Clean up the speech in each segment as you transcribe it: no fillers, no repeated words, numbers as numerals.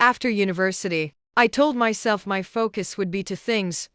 After university, I told myself my focus would be to things: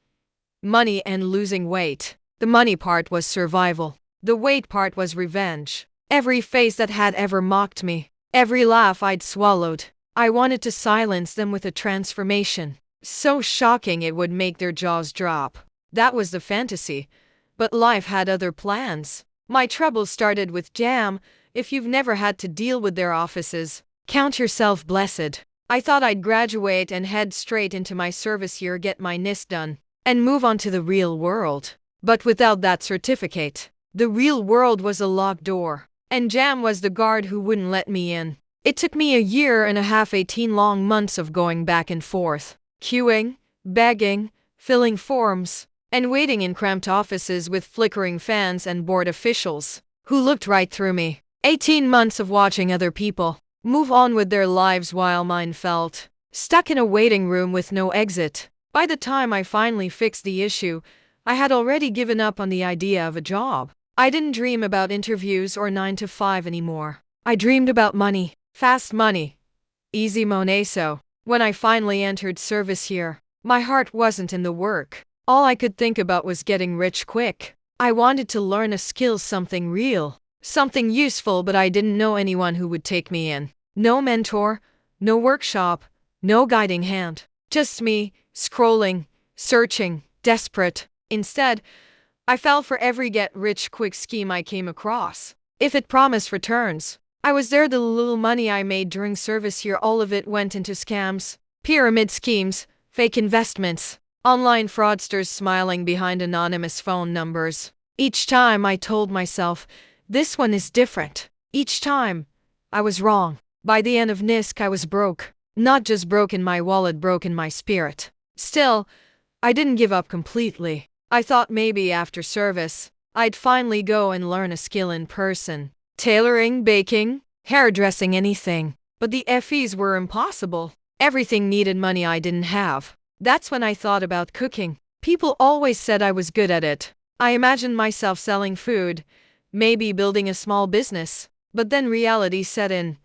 money and losing weight. The money part was survival. The weight part was revenge. Every face that had ever mocked me, every laugh I'd swallowed, I wanted to silence them with a transformation so shocking it would make their jaws drop. That was the fantasy. But life had other plans. My trouble started with Jam. If you've never had to deal with their offices, count yourself blessed. I thought I'd graduate and head straight into my service year, get my NIST done, and move on to the real world. But without that certificate, the real world was a locked door, and Jam was the guard who wouldn't let me in. It took me a year and a half, 18 long months of going back and forth, queuing, begging, filling forms, and waiting in cramped offices with flickering fans and bored officials who looked right through me. 18 months of watching other people move on with their lives while mine felt stuck in a waiting room with no exit. By the time I finally fixed the issue, I had already given up on the idea of a job. I didn't dream about interviews or 9 to 5 anymore. I dreamed about money, fast money, easy money. So when I finally entered service here, my heart wasn't in the work. All I could think about was getting rich quick. I wanted to learn a skill, something real, something useful, but I didn't know anyone who would take me in. No mentor, no workshop, no guiding hand. Just me, scrolling, searching, desperate. Instead, I fell for every get-rich-quick scheme I came across. If it promised returns, I was there. The little money I made during service here, all of it went into scams, pyramid schemes, fake investments, online fraudsters smiling behind anonymous phone numbers. Each time I told myself, this one is different. Each time, I was wrong. By the end of NISC, I was broke. Not just broke in my wallet, broke in my spirit. Still, I didn't give up completely. I thought maybe after service, I'd finally go and learn a skill in person. Tailoring, baking, hairdressing, anything. But the FEs were impossible. Everything needed money I didn't have. That's when I thought about cooking. People always said I was good at it. I imagined myself selling food, maybe building a small business. But then reality set in.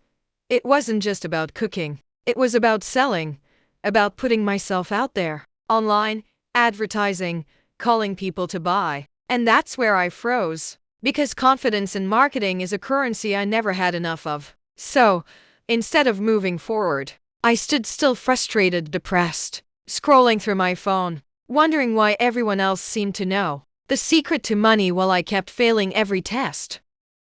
It wasn't just about cooking. It was about selling, about putting myself out there, online, advertising, calling people to buy. And that's where I froze, because confidence in marketing is a currency I never had enough of. So, instead of moving forward, I stood still, frustrated, depressed, scrolling through my phone, wondering why everyone else seemed to know the secret to money while I kept failing every test.